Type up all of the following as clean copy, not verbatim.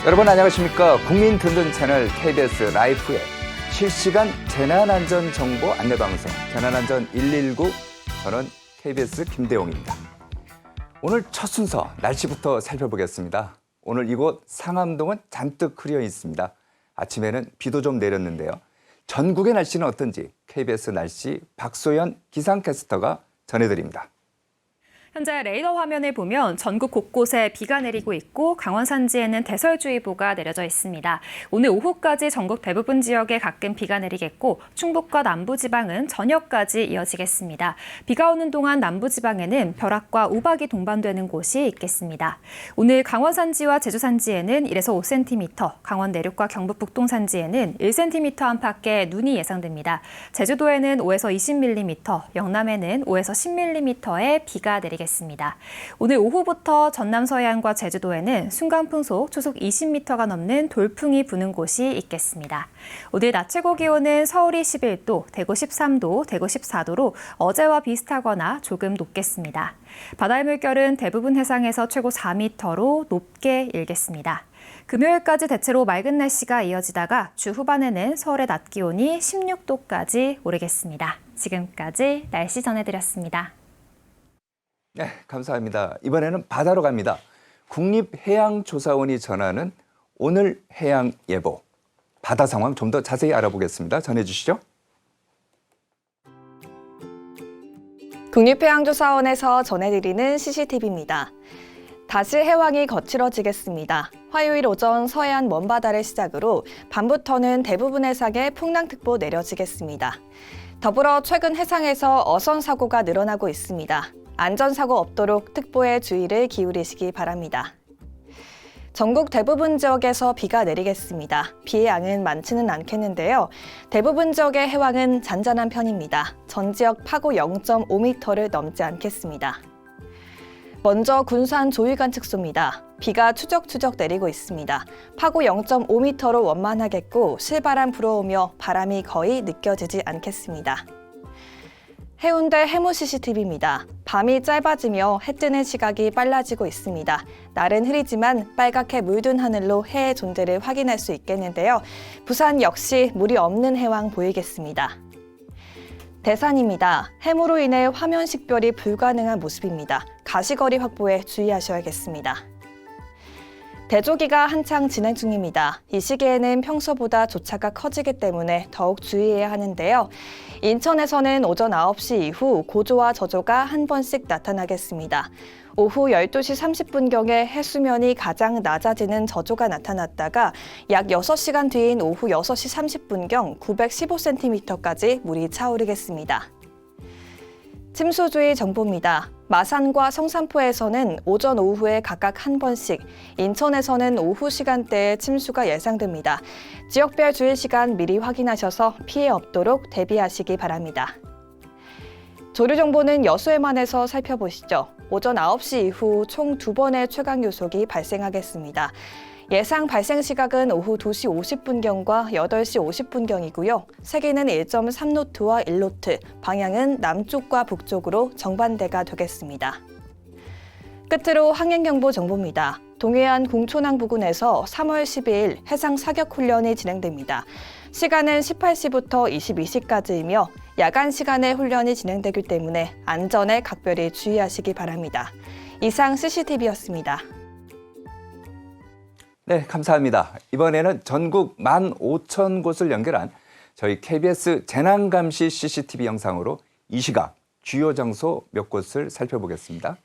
여러분 안녕하십니까? 국민 든든 채널 KBS 라이프의 실시간 재난안전 정보 안내방송 재난안전 119, 저는 KBS 김대용입니다. 오늘 첫 순서 날씨부터 살펴보겠습니다. 오늘 이곳 상암동은 잔뜩 흐려 있습니다. 아침에는 비도 좀 내렸는데요. 전국의 날씨는 어떤지 KBS 날씨 박소연 기상캐스터가 전해드립니다. 현재 레이더 화면을 보면 전국 곳곳에 비가 내리고 있고 강원 산지에는 대설주의보가 내려져 있습니다. 오늘 오후까지 전국 대부분 지역에 가끔 비가 내리겠고 충북과 남부지방은 저녁까지 이어지겠습니다. 비가 오는 동안 남부지방에는 벼락과 우박이 동반되는 곳이 있겠습니다. 오늘 강원 산지와 제주 산지에는 1에서 5cm, 강원 내륙과 경북 북동 산지에는 1cm 안팎의 눈이 예상됩니다. 제주도에는 5에서 20mm, 영남에는 5에서 10mm의 비가 내리겠습니다. 오늘 오후부터 전남 서해안과 제주도에는 순간풍속 초속 20m가 넘는 돌풍이 부는 곳이 있겠습니다. 오늘 낮 최고 기온은 서울이 11도, 대구 13도, 대구 14도로 어제와 비슷하거나 조금 높겠습니다. 바다의 물결은 대부분 해상에서 최고 4m로 높게 일겠습니다. 금요일까지 대체로 맑은 날씨가 이어지다가 주 후반에는 서울의 낮 기온이 16도까지 오르겠습니다. 지금까지 날씨 전해드렸습니다. 네, 감사합니다. 이번에는 바다로 갑니다. 국립해양조사원이 전하는 오늘 해양 예보. 바다 상황 좀 더 자세히 알아보겠습니다. 전해주시죠. 국립해양조사원에서 전해드리는 CCTV입니다. 다시 해왕이 거칠어지겠습니다. 화요일 오전 서해안 먼바다를 시작으로 밤부터는 대부분 해상에 풍랑특보 내려지겠습니다. 더불어 최근 해상에서 어선 사고가 늘어나고 있습니다. 안전사고 없도록 특보에 주의를 기울이시기 바랍니다. 전국 대부분 지역에서 비가 내리겠습니다. 비의 양은 많지는 않겠는데요. 대부분 지역의 해왕은 잔잔한 편입니다. 전 지역 파고 0.5m를 넘지 않겠습니다. 먼저 군산 조이간 측소입니다. 비가 추적추적 내리고 있습니다. 파고 0.5m로 원만하겠고 실바람 불어오며 바람이 거의 느껴지지 않겠습니다. 해운대 해무 CCTV입니다. 밤이 짧아지며 해 뜨는 시각이 빨라지고 있습니다. 날은 흐리지만 빨갛게 물든 하늘로 해의 존재를 확인할 수 있겠는데요. 부산 역시 물이 없는 해왕 보이겠습니다. 대산입니다. 해무로 인해 화면 식별이 불가능한 모습입니다. 가시거리 확보에 주의하셔야겠습니다. 대조기가 한창 진행 중입니다. 이 시기에는 평소보다 조차가 커지기 때문에 더욱 주의해야 하는데요. 인천에서는 오전 9시 이후 고조와 저조가 한 번씩 나타나겠습니다. 오후 12시 30분경에 해수면이 가장 낮아지는 저조가 나타났다가 약 6시간 뒤인 오후 6시 30분경 915cm까지 물이 차오르겠습니다. 침수주의 정보입니다. 마산과 성산포에서는 오전 오후에 각각 한 번씩, 인천에서는 오후 시간대에 침수가 예상됩니다. 지역별 주의 시간 미리 확인하셔서 피해 없도록 대비하시기 바랍니다. 조류 정보는 여수에만해서 살펴보시죠. 오전 9시 이후 총 2번의 최강요속이 발생하겠습니다. 예상 발생 시각은 오후 2시 50분경과 8시 50분경이고요. 세기는 1.3노트와 1노트, 방향은 남쪽과 북쪽으로 정반대가 되겠습니다. 끝으로 항행경보 정보입니다. 동해안 공초낭 부근에서 3월 12일 해상 사격 훈련이 진행됩니다. 시간은 18시부터 22시까지이며 야간 시간에 훈련이 진행되기 때문에 안전에 각별히 주의하시기 바랍니다. 이상 CCTV였습니다. 네, 감사합니다. 이번에는 전국 15,000곳을 연결한 저희 KBS 재난감시 CCTV 영상으로 이 시각 주요 장소 몇 곳을 살펴보겠습니다.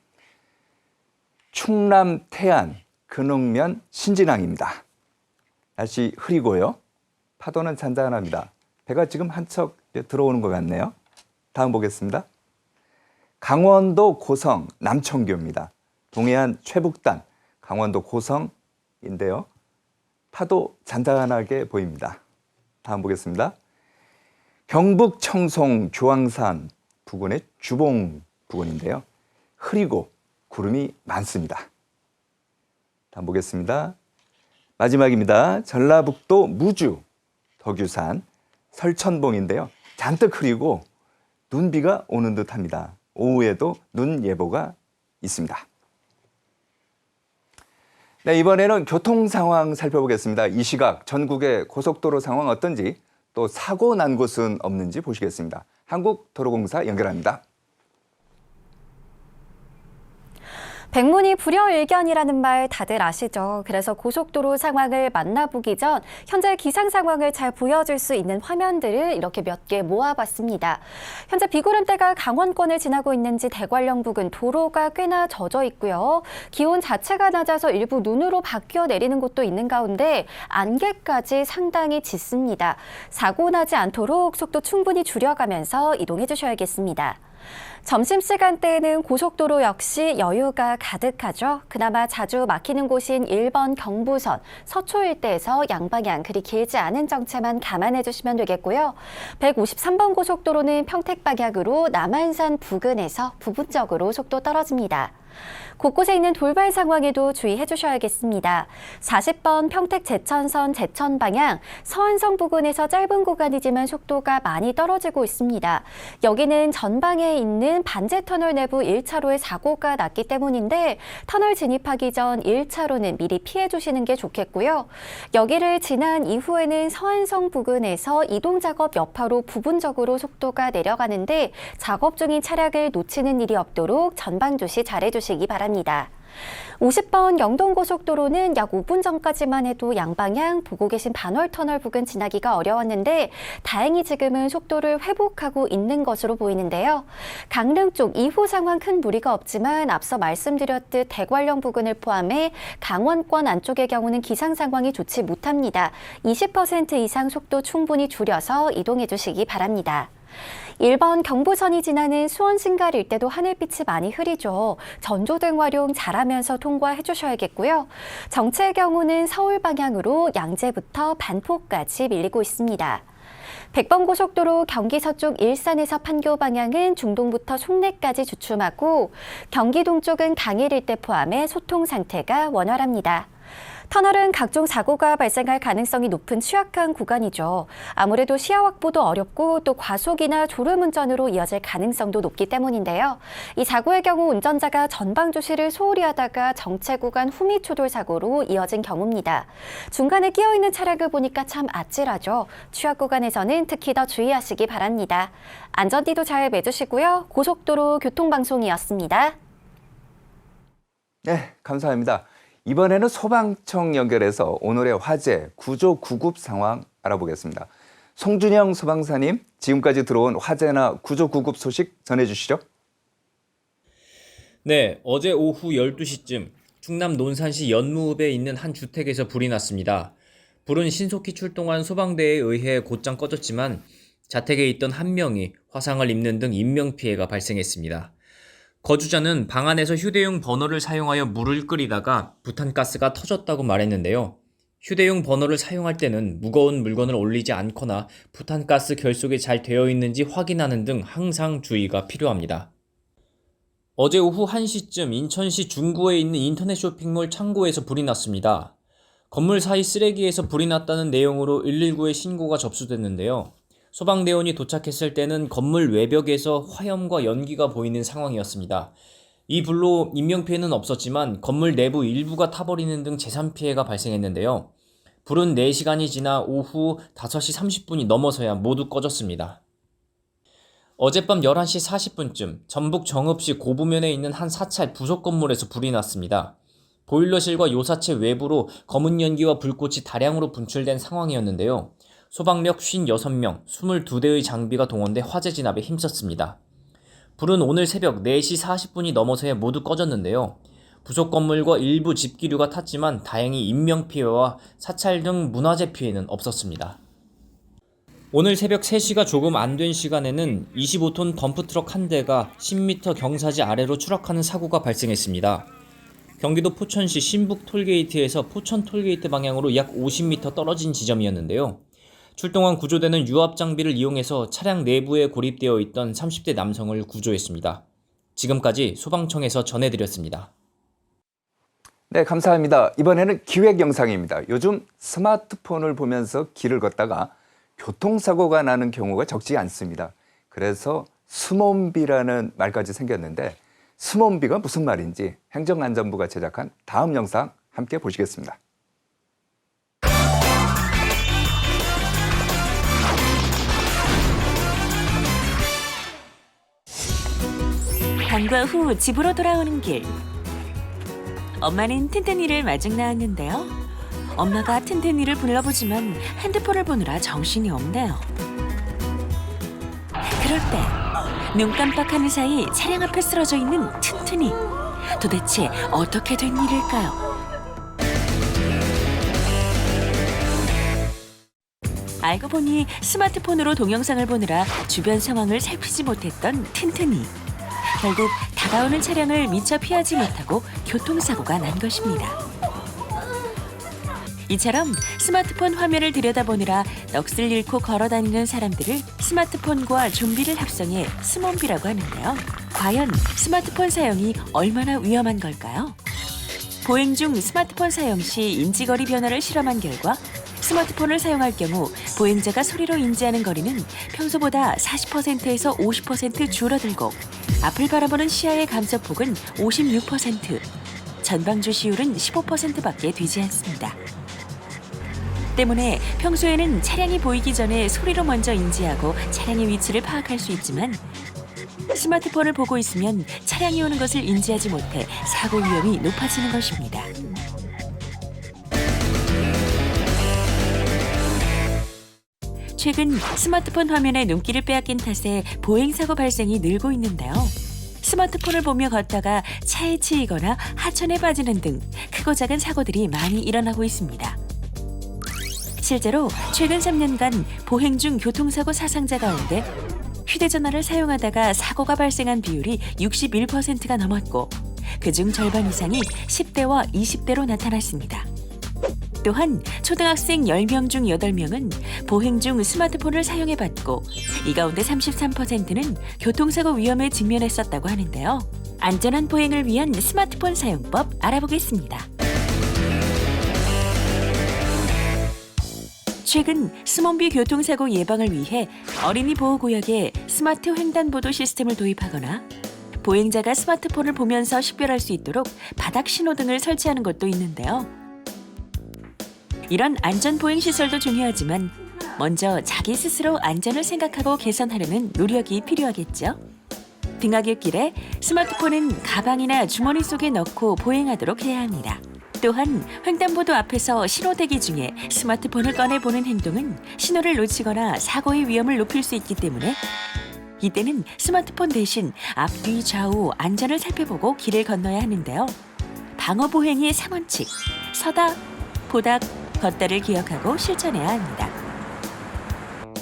충남 태안 근흥면 신진항입니다. 날씨 흐리고요. 파도는 잔잔합니다. 배가 지금 한 척 들어오는 것 같네요. 다음 보겠습니다. 강원도 고성 남청교입니다. 동해안 최북단 강원도 고성인데요. 파도 잔잔하게 보입니다. 다음 보겠습니다. 경북 청송 조항산 부근의 주봉 부근인데요. 흐리고 구름이 많습니다. 다음 보겠습니다. 마지막입니다. 전라북도 무주 덕유산 설천봉인데요. 잔뜩 흐리고 눈비가 오는 듯합니다. 오후에도 눈 예보가 있습니다. 네, 이번에는 교통 상황 살펴보겠습니다. 이 시각 전국의 고속도로 상황 어떤지 또 사고 난 곳은 없는지 보시겠습니다. 한국도로공사 연결합니다. 백문이 불여일견이라는 말 다들 아시죠? 그래서 고속도로 상황을 만나보기 전 현재 기상 상황을 잘 보여줄 수 있는 화면들을 이렇게 몇 개 모아봤습니다. 현재 비구름대가 강원권을 지나고 있는지 대관령 부근 도로가 꽤나 젖어 있고요. 기온 자체가 낮아서 일부 눈으로 바뀌어 내리는 곳도 있는 가운데 안개까지 상당히 짙습니다. 사고 나지 않도록 속도 충분히 줄여가면서 이동해 주셔야겠습니다. 점심시간대에는 고속도로 역시 여유가 가득하죠. 그나마 자주 막히는 곳인 1번 경부선, 서초 일대에서 양방향 그리 길지 않은 정체만 감안해 주시면 되겠고요. 153번 고속도로는 평택 방향으로 남한산 부근에서 부분적으로 속도 떨어집니다. 곳곳에 있는 돌발 상황에도 주의해 주셔야겠습니다. 40번 평택 제천선 제천 방향 서안성 부근에서 짧은 구간이지만 속도가 많이 떨어지고 있습니다. 여기는 전방에 있는 반제터널 내부 1차로에 사고가 났기 때문인데 터널 진입하기 전 1차로는 미리 피해 주시는 게 좋겠고요. 여기를 지난 이후에는 서안성 부근에서 이동작업 여파로 부분적으로 속도가 내려가는데 작업 중인 차량을 놓치는 일이 없도록 전방 주시 잘해 주시기 바랍니다. 50번 영동고속도로는 약 5분 전까지만 해도 양방향 보고 계신 반월터널 부근 지나기가 어려웠는데 다행히 지금은 속도를 회복하고 있는 것으로 보이는데요. 강릉 쪽 이후 상황 큰 무리가 없지만 앞서 말씀드렸듯 대관령 부근을 포함해 강원권 안쪽의 경우는 기상 상황이 좋지 못합니다. 20% 이상 속도 충분히 줄여서 이동해 주시기 바랍니다. 1번 경부선이 지나는 수원 신갈 일대도 하늘빛이 많이 흐리죠. 전조등 활용 잘하면서 통과해 주셔야겠고요. 정체의 경우는 서울 방향으로 양재부터 반포까지 밀리고 있습니다. 100번 고속도로 경기 서쪽 일산에서 판교 방향은 중동부터 송내까지 주춤하고 경기 동쪽은 강일 일대 포함해 소통 상태가 원활합니다. 터널은 각종 사고가 발생할 가능성이 높은 취약한 구간이죠. 아무래도 시야 확보도 어렵고 또 과속이나 졸음운전으로 이어질 가능성도 높기 때문인데요. 이 사고의 경우 운전자가 전방 주시를 소홀히 하다가 정체 구간 후미 추돌 사고로 이어진 경우입니다. 중간에 끼어 있는 차량을 보니까 참 아찔하죠. 취약 구간에서는 특히 더 주의하시기 바랍니다. 안전띠도 잘 매주시고요. 고속도로 교통방송이었습니다. 네, 감사합니다. 이번에는 소방청 연결해서 오늘의 화재, 구조, 구급 상황 알아보겠습니다. 송준영 소방사님, 지금까지 들어온 화재나 구조, 구급 소식 전해주시죠. 네, 어제 오후 12시쯤 충남 논산시 연무읍에 있는 한 주택에서 불이 났습니다. 불은 신속히 출동한 소방대에 의해 곧장 꺼졌지만 자택에 있던 한 명이 화상을 입는 등 인명피해가 발생했습니다. 거주자는 방 안에서 휴대용 버너를 사용하여 물을 끓이다가 부탄가스가 터졌다고 말했는데요. 휴대용 버너를 사용할 때는 무거운 물건을 올리지 않거나 부탄가스 결속이 잘 되어 있는지 확인하는 등 항상 주의가 필요합니다. 어제 오후 1시쯤 인천시 중구에 있는 인터넷 쇼핑몰 창고에서 불이 났습니다. 건물 사이 쓰레기에서 불이 났다는 내용으로 119에 신고가 접수됐는데요. 소방대원이 도착했을 때는 건물 외벽에서 화염과 연기가 보이는 상황이었습니다. 이 불로 인명피해는 없었지만 건물 내부 일부가 타버리는 등 재산피해가 발생했는데요. 불은 4시간이 지나 오후 5시 30분이 넘어서야 모두 꺼졌습니다. 어젯밤 11시 40분쯤 전북 정읍시 고부면에 있는 한 사찰 부속 건물에서 불이 났습니다. 보일러실과 요사체 외부로 검은 연기와 불꽃이 다량으로 분출된 상황이었는데요. 소방력 56명, 22대의 장비가 동원돼 화재 진압에 힘썼습니다. 불은 오늘 새벽 4시 40분이 넘어서야 모두 꺼졌는데요. 부속 건물과 일부 집기류가 탔지만 다행히 인명피해와 사찰 등 문화재 피해는 없었습니다. 오늘 새벽 3시가 조금 안 된 시간에는 25톤 덤프트럭 한 대가 10m 경사지 아래로 추락하는 사고가 발생했습니다. 경기도 포천시 신북 톨게이트에서 포천 톨게이트 방향으로 약 50m 떨어진 지점이었는데요. 출동한 구조대는 유압 장비를 이용해서 차량 내부에 고립되어 있던 30대 남성을 구조했습니다. 지금까지 소방청에서 전해드렸습니다. 네, 감사합니다. 이번에는 기획 영상입니다. 요즘 스마트폰을 보면서 길을 걷다가 교통사고가 나는 경우가 적지 않습니다. 그래서 스몬비라는 말까지 생겼는데 스몬비가 무슨 말인지 행정안전부가 제작한 다음 영상 함께 보시겠습니다. 방과 후 집으로 돌아오는 길. 엄마는 튼튼이를 마중 나왔는데요. 엄마가 튼튼이를 불러보지만 핸드폰을 보느라 정신이 없네요. 그럴 때 눈 깜빡하는 사이 차량 앞에 쓰러져 있는 튼튼이. 도대체 어떻게 된 일일까요? 알고 보니 스마트폰으로 동영상을 보느라 주변 상황을 살피지 못했던 튼튼이. 결국 다가오는 차량을 미처 피하지 못하고 교통사고가 난 것입니다. 이처럼 스마트폰 화면을 들여다보느라 넋을 잃고 걸어다니는 사람들을 스마트폰과 좀비를 합성해 스몬비라고 하는데요. 과연 스마트폰 사용이 얼마나 위험한 걸까요? 보행 중 스마트폰 사용 시 인지거리 변화를 실험한 결과 스마트폰을 사용할 경우 보행자가 소리로 인지하는 거리는 평소보다 40%에서 50% 줄어들고 앞을 바라보는 시야의 감소폭은 56%, 전방주 시율은 15%밖에 되지 않습니다. 때문에 평소에는 차량이 보이기 전에 소리로 먼저 인지하고 차량의 위치를 파악할 수 있지만 스마트폰을 보고 있으면 차량이 오는 것을 인지하지 못해 사고 위험이 높아지는 것입니다. 최근 스마트폰 화면에 눈길을 빼앗긴 탓에 보행사고 발생이 늘고 있는데요. 스마트폰을 보며 걷다가 차에 치이거나 하천에 빠지는 등 크고 작은 사고들이 많이 일어나고 있습니다. 실제로 최근 3년간 보행 중 교통사고 사상자 가운데 휴대전화를 사용하다가 사고가 발생한 비율이 61%가 넘었고 그중 절반 이상이 10대와 20대로 나타났습니다. 또한 초등학생 10명 중 8명은 보행 중 스마트폰을 사용해봤고 이 가운데 33%는 교통사고 위험에 직면했었다고 하는데요. 안전한 보행을 위한 스마트폰 사용법 알아보겠습니다. 최근 스몬비 교통사고 예방을 위해 어린이 보호구역에 스마트 횡단보도 시스템을 도입하거나 보행자가 스마트폰을 보면서 식별할 수 있도록 바닥 신호등을 설치하는 곳도 있는데요. 이런 안전 보행 시설도 중요하지만 먼저 자기 스스로 안전을 생각하고 개선하려는 노력이 필요하겠죠. 등하굣길에 스마트폰은 가방이나 주머니 속에 넣고 보행하도록 해야 합니다. 또한 횡단보도 앞에서 신호 대기 중에 스마트폰을 꺼내보는 행동은 신호를 놓치거나 사고의 위험을 높일 수 있기 때문에 이때는 스마트폰 대신 앞뒤 좌우 안전을 살펴보고 길을 건너야 하는데요. 방어보행의 3원칙, 서다, 보다, 걷다를 기억하고 실천해야 합니다.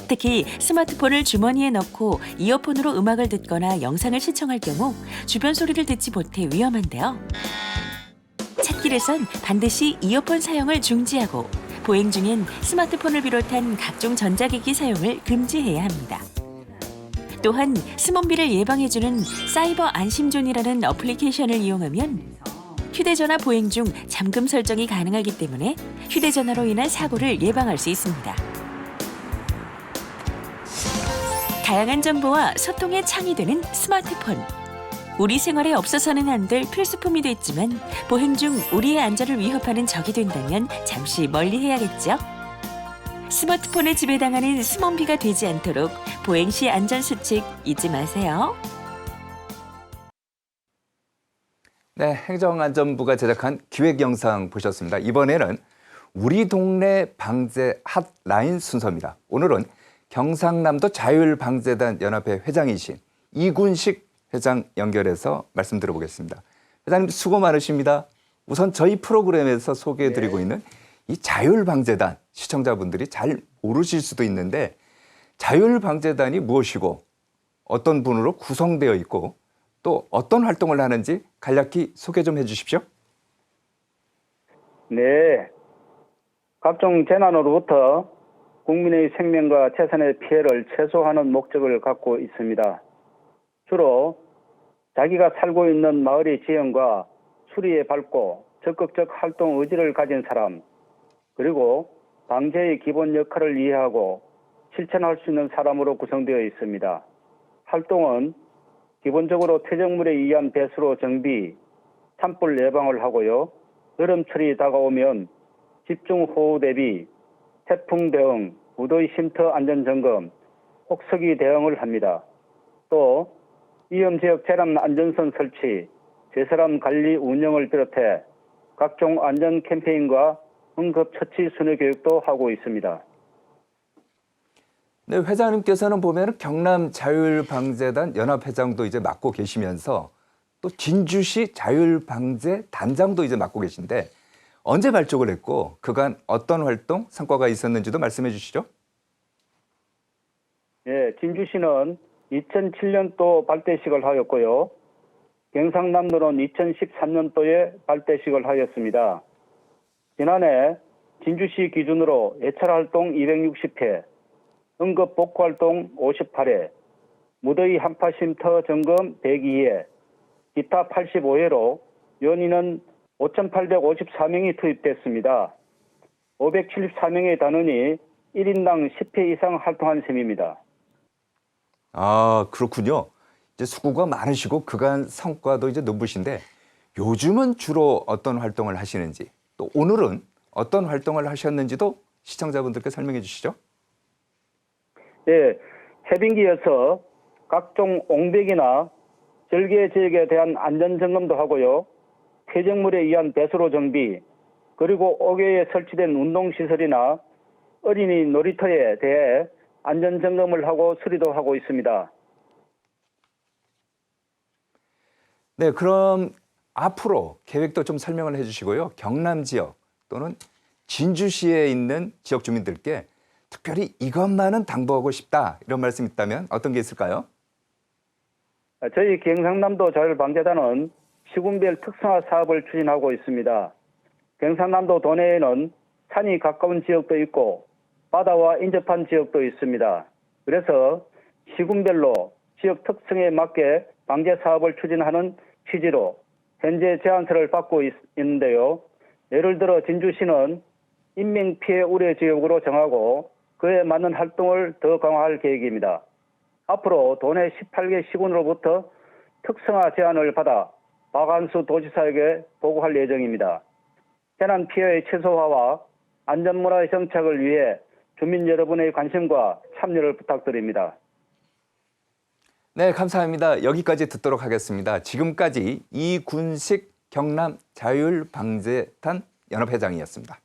특히 스마트폰을 주머니에 넣고 이어폰으로 음악을 듣거나 영상을 시청할 경우 주변 소리를 듣지 못해 위험한데요. 찻길에선 반드시 이어폰 사용을 중지하고 보행 중엔 스마트폰을 비롯한 각종 전자기기 사용을 금지해야 합니다. 또한 스몬비를 예방해주는 사이버 안심존이라는 어플리케이션을 이용하면 휴대전화 보행 중 잠금 설정이 가능하기 때문에 휴대전화로 인한 사고를 예방할 수 있습니다. 다양한 정보와 소통의 창이 되는 스마트폰. 우리 생활에 없어서는 안 될 필수품이 됐지만 보행 중 우리의 안전을 위협하는 적이 된다면 잠시 멀리해야겠죠. 스마트폰에 지배당하는 스몬비가 되지 않도록 보행 시 안전수칙 잊지 마세요. 네, 행정안전부가 제작한 기획 영상 보셨습니다. 이번에는 우리 동네 방제 핫라인 순서입니다. 오늘은 경상남도 자율방재단 연합회 회장이신 이군식 회장 연결해서 말씀 들어보겠습니다. 회장님 수고 많으십니다. 우선 저희 프로그램에서 소개해드리고 있는 이 자율방재단 시청자분들이 잘 모르실 수도 있는데 자율방재단이 무엇이고 어떤 분으로 구성되어 있고 또 어떤 활동을 하는지 간략히 소개 좀 해주십시오. 네, 각종 재난으로부터 국민의 생명과 재산의 피해를 최소화하는 목적을 갖고 있습니다. 주로 자기가 살고 있는 마을의 지형과 수리에 밝고 적극적 활동 의지를 가진 사람, 그리고 방제의 기본 역할을 이해하고 실천할 수 있는 사람으로 구성되어 있습니다. 활동은 기본적으로 퇴적물에 의한 배수로 정비, 산불 예방을 하고요. 여름철이 다가오면 집중호우 대비, 태풍 대응, 무더위 쉼터 안전점검, 혹서기 대응을 합니다. 또 위험지역 재난 안전선 설치, 제사람 관리 운영을 비롯해 각종 안전 캠페인과 응급처치 순회 교육도 하고 있습니다. 네, 회장님께서는 보면 경남자율방재단 연합회장도 이제 맡고 계시면서 또 진주시 자율방재 단장도 이제 맡고 계신데 언제 발족을 했고 그간 어떤 활동, 성과가 있었는지도 말씀해 주시죠. 예, 진주시는 2007년도 발대식을 하였고요. 경상남도는 2013년도에 발대식을 하였습니다. 지난해 진주시 기준으로 예찰 활동 260회, 응급 복구 활동 58회, 무더위 한파 쉼터 점검 102회, 기타 85회로 연인은 5,854명이 투입됐습니다. 574명의 단원이 1인당 10회 이상 활동한 셈입니다. 아, 그렇군요. 이제 수고가 많으시고 그간 성과도 이제 눈부신데 요즘은 주로 어떤 활동을 하시는지 또 오늘은 어떤 활동을 하셨는지도 시청자분들께 설명해 주시죠. 예, 해빙기에서 각종 옹백이나 절개 지역에 대한 안전점검도 하고요. 폐적물에 의한 배수로 정비, 그리고 옥외에 설치된 운동시설이나 어린이 놀이터에 대해 안전점검을 하고 수리도 하고 있습니다. 네, 그럼 앞으로 계획도 좀 설명을 해주시고요. 경남 지역 또는 진주시에 있는 지역 주민들께 특별히 이것만은 당부하고 싶다 이런 말씀 있다면 어떤 게 있을까요? 저희 경상남도 자율방재단은 시군별 특성화 사업을 추진하고 있습니다. 경상남도 도내에는 산이 가까운 지역도 있고 바다와 인접한 지역도 있습니다. 그래서 시군별로 지역 특성에 맞게 방재 사업을 추진하는 취지로 현재 제안서를 받고 있는데요. 예를 들어 진주시는 인명피해 우려 지역으로 정하고 그에 맞는 활동을 더 강화할 계획입니다. 앞으로 도내 18개 시군으로부터 특성화 제안을 받아 박한수 도지사에게 보고할 예정입니다. 재난 피해의 최소화와 안전문화의 정착을 위해 주민 여러분의 관심과 참여를 부탁드립니다. 네, 감사합니다. 여기까지 듣도록 하겠습니다. 지금까지 이군식 경남자율방재단 연합회장이었습니다.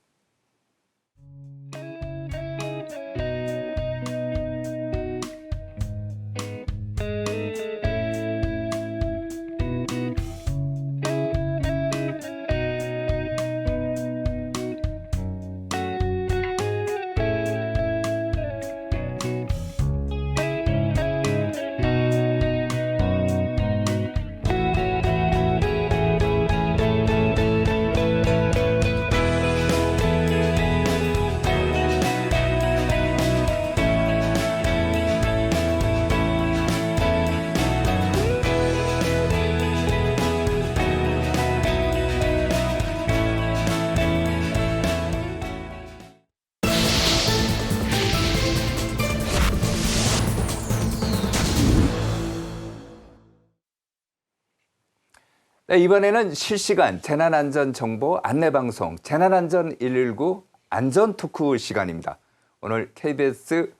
네, 이번에는 실시간 재난안전정보 안내방송 재난안전 119 안전토크 시간입니다. 오늘 KBS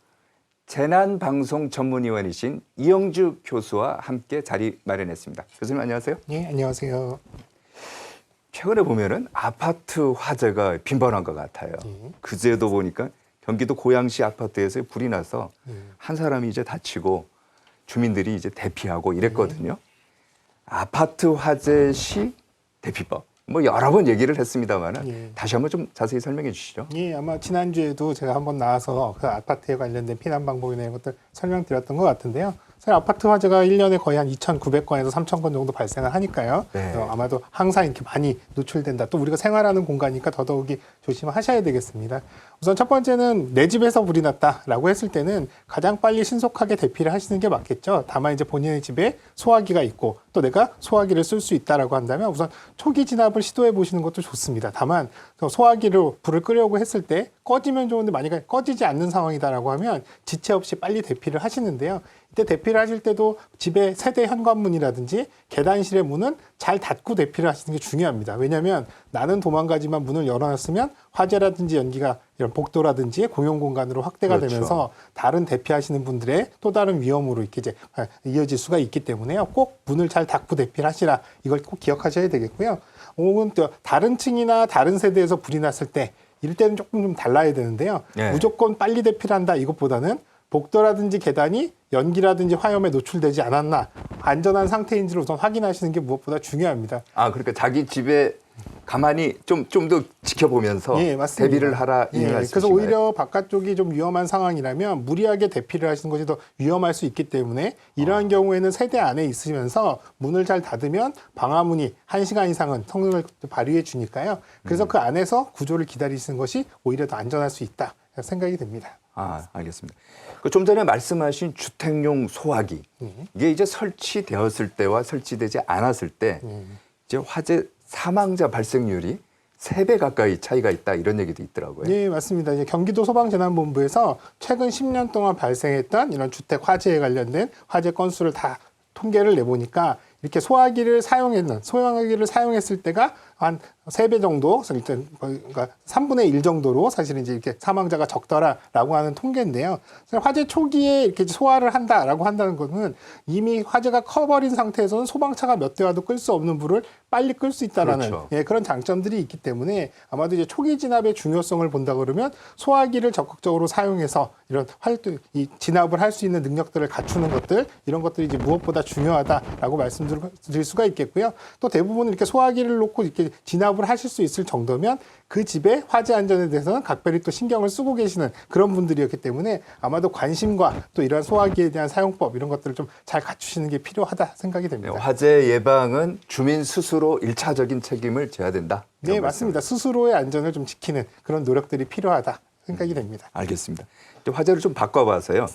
재난방송 전문위원이신 이영주 교수와 함께 자리 마련했습니다. 교수님 안녕하세요. 네, 안녕하세요. 최근에 보면은 아파트 화재가 빈번한 것 같아요. 그제도 보니까 경기도 고양시 아파트에서 불이 나서 한 사람이 이제 다치고 주민들이 이제 대피하고 이랬거든요. 아파트 화재 시 대피법 뭐 여러 번 얘기를 했습니다만은 다시 한번 좀 자세히 설명해 주시죠. 예, 아마 지난주에도 제가 한번 나와서 그 아파트에 관련된 피난 방법이나 이런 것들 설명드렸던 것 같은데요. 사실 아파트 화재가 1년에 거의 한 2,900건에서 3,000건 정도 발생을 하니까요. 네. 아마도 항상 이렇게 많이 노출된다. 또 우리가 생활하는 공간이니까 더더욱이 조심하셔야 되겠습니다. 우선 첫 번째는 내 집에서 불이 났다라고 했을 때는 가장 빨리 신속하게 대피를 하시는 게 맞겠죠. 다만 이제 본인의 집에 소화기가 있고 또 내가 소화기를 쓸 수 있다라고 한다면 우선 초기 진압을 시도해 보시는 것도 좋습니다. 다만 소화기로 불을 끄려고 했을 때 꺼지면 좋은데 만약에 꺼지지 않는 상황이다라고 하면 지체 없이 빨리 대피를 하시는데요. 이때 대피를 하실 때도 집의 세대 현관문이라든지 계단실의 문은 잘 닫고 대피를 하시는 게 중요합니다. 왜냐하면 나는 도망가지만 문을 열어놨으면 화재라든지 연기가 이런 복도라든지 공용 공간으로 확대가 그렇죠. 되면서 다른 대피하시는 분들의 또 다른 위험으로 이렇게 이제 이어질 수가 있기 때문에요. 꼭 문을 잘 닫고 대피를 하시라. 이걸 꼭 기억하셔야 되겠고요. 혹은 또 다른 층이나 다른 세대에서 불이 났을 때 이럴 때는 조금 좀 달라야 되는데요. 네. 무조건 빨리 대피를 한다 이것보다는 복도라든지 계단이 연기라든지 화염에 노출되지 않았나 안전한 상태인지를 우선 확인하시는 게 무엇보다 중요합니다. 아, 그러니까 자기 집에 가만히 좀 더 지켜보면서 예, 맞습니다. 대비를 하라 이 예, 말씀이신가요? 그래서 오히려 바깥쪽이 좀 위험한 상황이라면 무리하게 대피를 하시는 것이 더 위험할 수 있기 때문에 이러한 경우에는 세대 안에 있으면서 문을 잘 닫으면 방화문이 1시간 이상은 성능을 발휘해 주니까요. 그래서 그 안에서 구조를 기다리시는 것이 오히려 더 안전할 수 있다 생각이 됩니다. 아, 알겠습니다. 그 좀 전에 말씀하신 주택용 소화기 이게 이제 설치되었을 때와 설치되지 않았을 때 이제 화재 사망자 발생률이 3배 가까이 차이가 있다 이런 얘기도 있더라고요. 네, 맞습니다. 이제 경기도 소방재난본부에서 최근 10년 동안 발생했던 이런 주택 화재에 관련된 화재 건수를 다 통계를 내보니까 이렇게 소화기를 사용했을 때가 한 3배 정도, 일단 그러니까 3분의 1 정도로 사실은 이제 이렇게 사망자가 적더라라고 하는 통계인데요. 화재 초기에 이렇게 소화를 한다라고 한다는 것은 이미 화재가 커버린 상태에서는 소방차가 몇 대 와도 끌 수 없는 불을 빨리 끌 수 있다라는 그렇죠. 예, 그런 장점들이 있기 때문에 아마도 이제 초기 진압의 중요성을 본다 그러면 소화기를 적극적으로 사용해서 이런 이 진압을 할 수 있는 능력들을 갖추는 것들 이런 것들이 이제 무엇보다 중요하다라고 말씀드릴 수가 있겠고요. 또 대부분 이렇게 소화기를 놓고 이렇게 진압을 하실 수 있을 정도면 그 집의 화재 안전에 대해서는 각별히 또 신경을 쓰고 계시는 그런 분들이었기 때문에 아마도 관심과 또 이러한 소화기에 대한 사용법 이런 것들을 좀 잘 갖추시는 게 필요하다 생각이 됩니다. 화재 예방은 주민 스스로 1차적인 책임을 져야 된다. 네, 맞습니다. 스스로의 안전을 좀 지키는 그런 노력들이 필요하다 생각이 됩니다. 알겠습니다. 이제 화제를 좀 바꿔봐서요.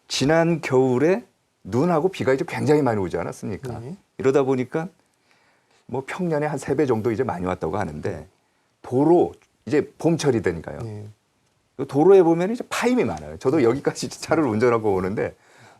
지난 겨울에 눈하고 비가 이제 굉장히 많이 오지 않았습니까? 네. 이러다 보니까 뭐 평년에 한 3배 정도 이제 많이 왔다고 하는데 도로 이제 봄철이 되니까요. 네. 도로에 보면 이제 파임이 많아요. 저도 여기까지 차를 운전하고 오는데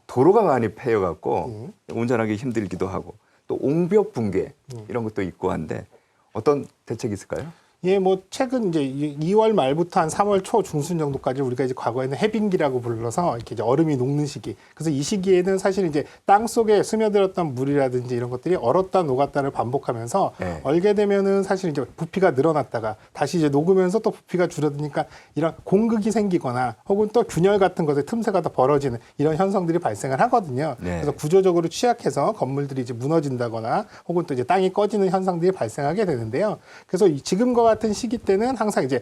도로가 많이 패여갖고 운전하기 힘들기도 하고 또 옹벽 붕괴 이런 것도 있고 한데 어떤 대책이 있을까요? 예, 뭐 최근 이제 2월 말부터 한 3월 초 중순 정도까지 우리가 이제 과거에는 해빙기라고 불러서 이렇게 이제 얼음이 녹는 시기. 그래서 이 시기에는 사실 이제 땅 속에 스며들었던 물이라든지 이런 것들이 얼었다 녹았다를 반복하면서 네. 얼게 되면은 사실 이제 부피가 늘어났다가 다시 이제 녹으면서 또 부피가 줄어드니까 이런 공극이 생기거나 혹은 또 균열 같은 것에 틈새가 더 벌어지는 이런 현상들이 발생을 하거든요. 네. 그래서 구조적으로 취약해서 건물들이 이제 무너진다거나 혹은 또 이제 땅이 꺼지는 현상들이 발생하게 되는데요. 그래서 지금과 같은 시기 때는 항상 이제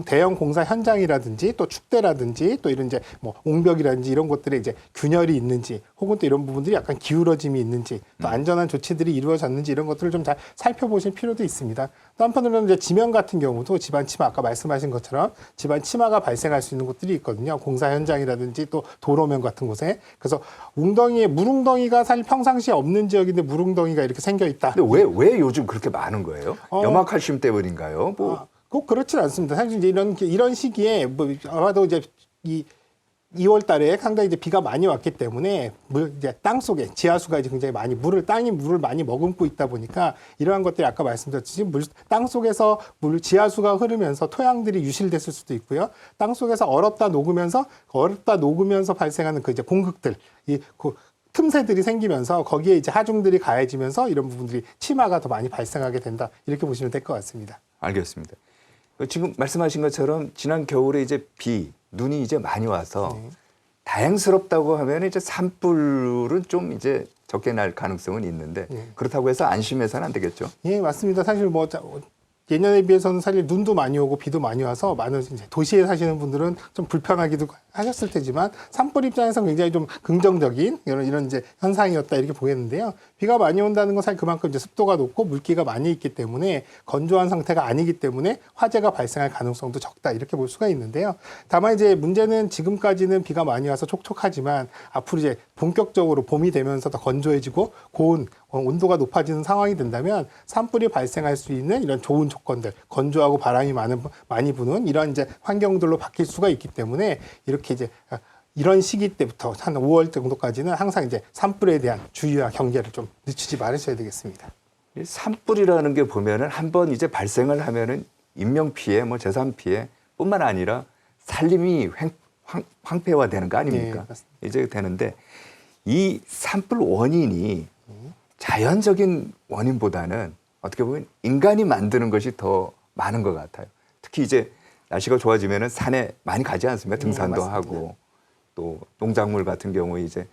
대형 공사 현장이라든지 또 축대라든지 또 이런 이제 뭐 옹벽이라든지 이런 것들에 이제 균열이 있는지 혹은 또 이런 부분들이 약간 기울어짐이 있는지 또 안전한 조치들이 이루어졌는지 이런 것들을 좀 잘 살펴보실 필요도 있습니다. 또 한편으로는 이제 지명 같은 경우도 집안 침하 아까 말씀하신 것처럼 집안 침하가 발생할 수 있는 곳들이 있거든요. 공사 현장이라든지 또 도로면 같은 곳에 그래서 물웅덩이가 사실 평상시에 없는 지역인데 물웅덩이가 이렇게 생겨 있다. 근데 왜 요즘 그렇게 많은 거예요? 염화칼슘 때문인가요? 뭐 꼭 그렇진 않습니다. 사실 이제 이런 시기에 뭐 아마도 이제 2월 달에 상당히 이제 비가 많이 왔기 때문에 이제 땅 속에 지하수가 이제 굉장히 많이 땅이 물을 많이 머금고 있다 보니까 이러한 것들이 아까 말씀드렸듯이 땅 속에서 지하수가 흐르면서 토양들이 유실됐을 수도 있고요. 땅 속에서 얼었다 녹으면서 발생하는 그 이제 공극들 그 틈새들이 생기면서 거기에 이제 하중들이 가해지면서 이런 부분들이 침하가 더 많이 발생하게 된다. 이렇게 보시면 될 것 같습니다. 알겠습니다. 지금 말씀하신 것처럼 지난 겨울에 이제 눈이 이제 많이 와서 다행스럽다고 하면 이제 산불은 좀 이제 적게 날 가능성은 있는데 그렇다고 해서 안심해서는 안 되겠죠. 예, 맞습니다. 사실 뭐 예년에 비해서는 사실 눈도 많이 오고 비도 많이 와서 많은 이제 도시에 사시는 분들은 좀 불편하기도 하셨을 테지만 산불 입장에서는 굉장히 좀 긍정적인 이런 이제 현상이었다 이렇게 보겠는데요. 비가 많이 온다는 건 사실 그만큼 이제 습도가 높고 물기가 많이 있기 때문에 건조한 상태가 아니기 때문에 화재가 발생할 가능성도 적다 이렇게 볼 수가 있는데요. 다만 이제 문제는 지금까지는 비가 많이 와서 촉촉하지만 앞으로 이제 본격적으로 봄이 되면서 더 건조해지고 고온 온도가 높아지는 상황이 된다면 산불이 발생할 수 있는 이런 좋은 조건들, 건조하고 바람이 많이 부는 이런 이제 환경들로 바뀔 수가 있기 때문에 이렇게 이제 이런 시기 때부터 한 5월 정도까지는 항상 이제 산불에 대한 주의와 경계를 좀 늦추지 말으셔야 되겠습니다. 이 산불이라는 게 보면은 한번 이제 발생을 하면은 인명 피해, 뭐 재산 피해뿐만 아니라 살림이 황폐화되는 거 아닙니까? 네, 맞습니다. 이제 되는데 이 산불 원인이 자연적인 원인보다는 어떻게 보면 인간이 만드는 것이 더 많은 것 같아요. 특히 이제 날씨가 좋아지면은 산에 많이 가지 않습니까? 등산도 맞습니다. 하고 또 농작물 같은 경우에 이제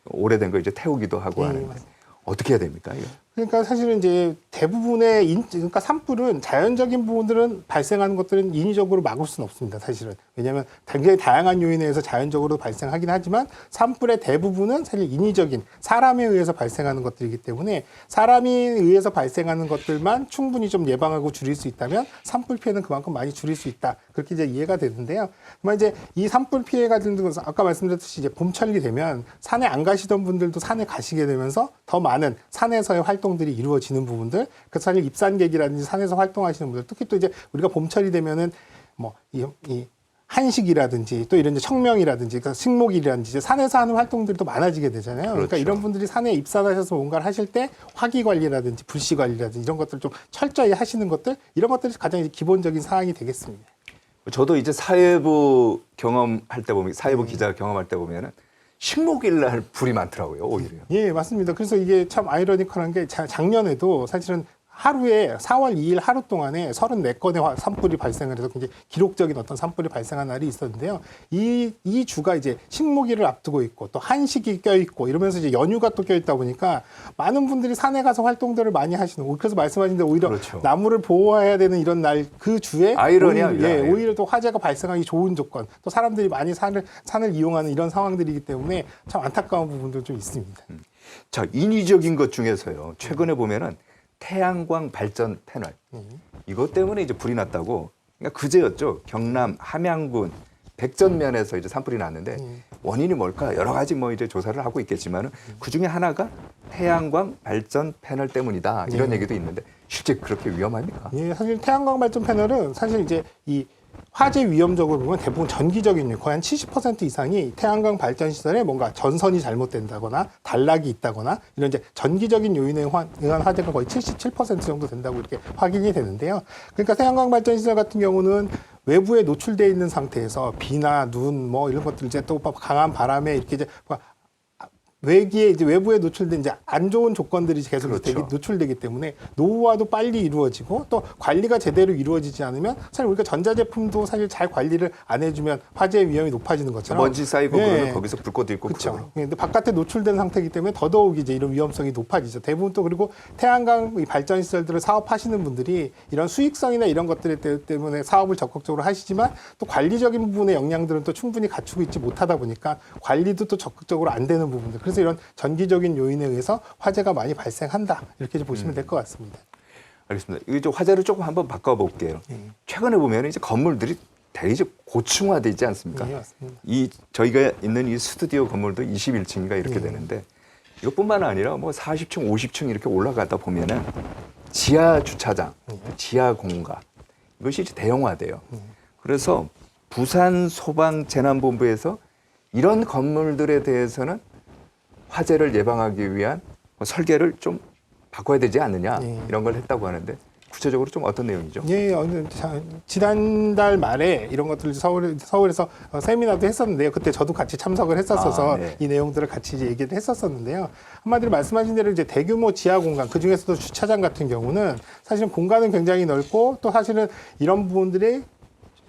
오래된 거 이제 태우기도 하고 네, 하는데 맞습니다. 어떻게 해야 됩니까? 이거? 그러니까 사실은 이제 대부분의 그러니까 산불은 자연적인 부분들은 발생하는 것들은 인위적으로 막을 수는 없습니다. 사실은 왜냐하면 굉장히 다양한 요인에 의해서 자연적으로 발생하긴 하지만 산불의 대부분은 사실 인위적인 사람에 의해서 발생하는 것들이기 때문에 사람에 의해서 발생하는 것들만 충분히 좀 예방하고 줄일 수 있다면 산불 피해는 그만큼 많이 줄일 수 있다. 그렇게 이제 이해가 되는데요. 그러면 이제 이 산불 피해 같은 것은 아까 말씀드렸듯이 이제 봄철이 되면 산에 안 가시던 분들도 산에 가시게 되면서 더 많은 산에서의 활동들이 이루어지는 부분들, 그 사실 입산객이라든지 산에서 활동하시는 분들, 특히 또 이제 우리가 봄철이 되면은 뭐 이 한식이라든지 또 이런 이제 청명이라든지 그러니까 식목일이라든지 이제 산에서 하는 활동들이 또 많아지게 되잖아요. 그러니까 그렇죠. 이런 분들이 산에 입산하셔서 뭔가를 하실 때 화기 관리라든지 불씨 관리라든지 이런 것들 좀 철저히 하시는 것들, 이런 것들이 가장 이제 기본적인 사항이 되겠습니다. 저도 이제 사회부 경험할 때 보면 사회부 기자 경험할 때 보면은 식목일 날 불이 많더라고요, 오히려. 예, 맞습니다. 그래서 이게 참 아이러니컬한 게 작년에도 사실은 하루에 4월 2일 하루 동안에 34건의 산불이 발생을 해서 굉장히 기록적인 어떤 산불이 발생한 날이 있었는데요. 이 주가 이제 식목일을 앞두고 있고 또 한식이 껴있고 이러면서 이제 연휴가 또 껴있다 보니까 많은 분들이 산에 가서 활동들을 많이 하시는, 그래서 말씀하신 대로 오히려 그렇죠. 나무를 보호해야 되는 이런 날 그 주에 아이러니합니다. 예. 오히려 또 화재가 발생하기 좋은 조건, 또 사람들이 많이 산을 이용하는 이런 상황들이기 때문에 참 안타까운 부분도 좀 있습니다. 자, 인위적인 것 중에서요. 최근에 보면은 태양광 발전 패널. 이것 때문에 이제 불이 났다고. 그러니까 그제였죠. 경남 함양군 백전면에서 이제 산불이 났는데 원인이 뭘까? 여러 가지 뭐 이제 조사를 하고 있겠지만은 그 중에 하나가 태양광 발전 패널 때문이다. 이런 얘기도 있는데 실제 그렇게 위험합니까? 예, 사실 태양광 발전 패널은 사실 이제 이 화재 위험적으로 보면 대부분 전기적인 요인, 거의 한 70% 이상이 태양광 발전 시설에 뭔가 전선이 잘못된다거나 단락이 있다거나 이런 이제 전기적인 요인에 의한 화재가 거의 77% 정도 된다고 이렇게 확인이 되는데요. 그러니까 태양광 발전 시설 같은 경우는 외부에 노출되어 있는 상태에서 비나 눈 뭐 이런 것들 이제 또 강한 바람에 이렇게 이제 외기에 이제 외부에 노출된 이제 안 좋은 조건들이 계속 그렇죠. 노출되기 때문에 노후화도 빨리 이루어지고 또 관리가 제대로 이루어지지 않으면 사실 우리가 전자제품도 사실 잘 관리를 안 해주면 화재 위험이 높아지는 것처럼 먼지 쌓이고 예. 그러면 거기서 불꽃 있고 그렇죠. 근데 바깥에 노출된 상태이기 때문에 더더욱 이제 이런 위험성이 높아지죠. 대부분 또 그리고 태양광 발전 시설들을 사업하시는 분들이 이런 수익성이나 이런 것들 때문에 사업을 적극적으로 하시지만 또 관리적인 부분의 역량들은 또 충분히 갖추고 있지 못하다 보니까 관리도 또 적극적으로 안 되는 부분들. 그래서 이런 전기적인 요인에 의해서 화재가 많이 발생한다. 이렇게 보시면 될 것 같습니다. 알겠습니다. 이제 화재를 조금 한번 바꿔볼게요. 최근에 보면 이제 건물들이 대개 이제 고층화돼 있지 않습니까? 네, 맞습니다. 이 저희가 있는 이 스튜디오 건물도 21층인가 이렇게 되는데 이것뿐만 아니라 뭐 40층, 50층 이렇게 올라가다 보면은 지하 주차장, 지하 공가 이것이 이제 대형화돼요. 그래서 부산 소방재난본부에서 이런 건물들에 대해서는 화재를 예방하기 위한 설계를 좀 바꿔야 되지 않느냐 이런 걸 했다고 하는데 구체적으로 좀 어떤 내용이죠? 예, 지난달 말에 이런 것들을 서울에서 세미나도 했었는데요. 그때 저도 같이 참석을 했었어서 네. 이 내용들을 같이 이제 얘기를 했었었는데요. 한마디로 말씀하신 대로 이제 대규모 지하 공간, 그 중에서도 주차장 같은 경우는 사실은 공간은 굉장히 넓고 또 사실은 이런 부분들이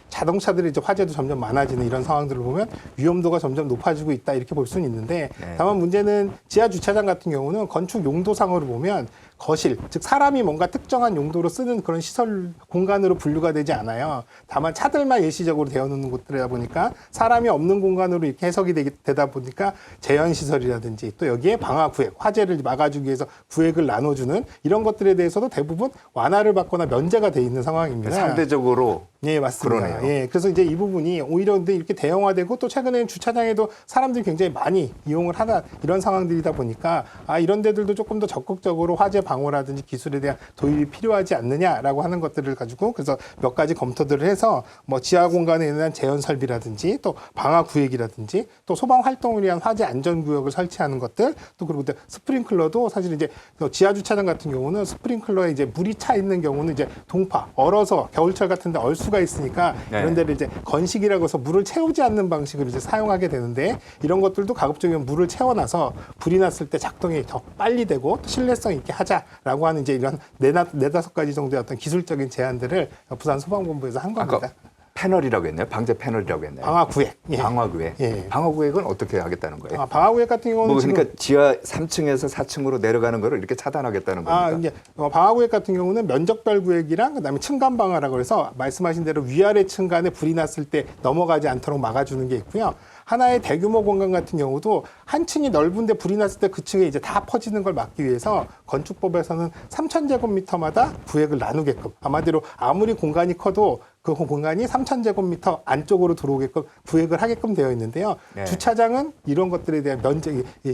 자동차들이 이제 화재도 점점 많아지는 이런 상황들을 보면 위험도가 점점 높아지고 있다 이렇게 볼 수는 있는데 다만 문제는 지하 주차장 같은 경우는 건축 용도상으로 보면 거실, 즉 사람이 뭔가 특정한 용도로 쓰는 그런 시설 공간으로 분류가 되지 않아요. 다만 차들만 일시적으로 되어놓는 곳들이다 보니까 사람이 없는 공간으로 이렇게 해석이 되다 보니까 재현시설이라든지 또 여기에 방화구획, 화재를 막아주기 위해서 구획을 나눠주는 이런 것들에 대해서도 대부분 완화를 받거나 면제가 돼 있는 상황입니다. 상대적으로 예, 맞습니다. 그러네요. 예, 그래서 이제 이 부분이 오히려 근데 이렇게 대형화되고 또 최근에는 주차장에도 사람들이 굉장히 많이 이용을 하는 이런 상황들이다 보니까 이런 데들도 조금 더 적극적으로 화재 방호라든지 기술에 대한 도입이 필요하지 않느냐라고 하는 것들을 가지고 그래서 몇 가지 검토들을 해서 뭐 지하 공간에 대한 재현 설비라든지 또 방화 구획이라든지 또 소방 활동을 위한 화재 안전 구역을 설치하는 것들 또 그리고 스프링클러도 사실 이제 지하 주차장 같은 경우는 스프링클러에 이제 물이 차 있는 경우는 이제 동파 얼어서 겨울철 같은데 얼 수가 있으니까 네. 이런 데를 이제 건식이라고 해서 물을 채우지 않는 방식으로 이제 사용하게 되는데 이런 것들도 가급적이면 물을 채워놔서 불이 났을 때 작동이 더 빨리 되고 또 신뢰성 있게 하자라고 하는 이제 이런 네다섯 가지 정도의 어떤 기술적인 제안들을 부산 소방본부에서 한 겁니다. 아까 패널이라고 했나요? 방제 패널이라고 했나요? 방화 구획. 예. 방화 구획. 예. 방화 구획은 어떻게 하겠다는 거예요? 방화 구획 같은 경우는 뭐 지금 그러니까 지하 3층에서 4층으로 내려가는 거를 이렇게 차단하겠다는 겁니까? 이제 방화 구획 같은 경우는 면적별 구획이랑 그다음에 층간 방화라고 해서 말씀하신 대로 위아래 층간에 불이 났을 때 넘어가지 않도록 막아주는 게 있고요. 하나의 대규모 공간 같은 경우도 한 층이 넓은데 불이 났을 때 그 층에 이제 다 퍼지는 걸 막기 위해서 건축법에서는 3,000제곱미터마다 구획을 나누게끔 아마대로 아무리 공간이 커도 그 공간이 3,000제곱미터 안쪽으로 들어오게끔 구획을 하게끔 되어 있는데요. 네. 주차장은 이런 것들에 대한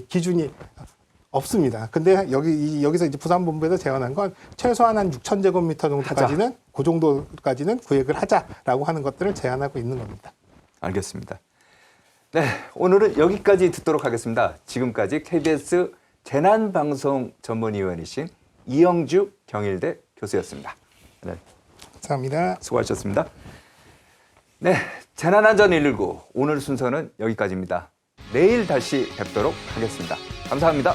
기준이 없습니다. 근데 여기서 이제 부산본부에서 제안한 건 최소한 한 6,000제곱미터 정도까지는 그 정도까지는 구획을 하자라고 하는 것들을 제안하고 있는 겁니다. 알겠습니다. 네, 오늘은 여기까지 듣도록 하겠습니다. 지금까지 KBS 재난방송 전문위원이신 이영주 경일대 교수였습니다. 네, 감사합니다. 수고하셨습니다. 네, 재난안전 119 오늘 순서는 여기까지입니다. 내일 다시 뵙도록 하겠습니다. 감사합니다.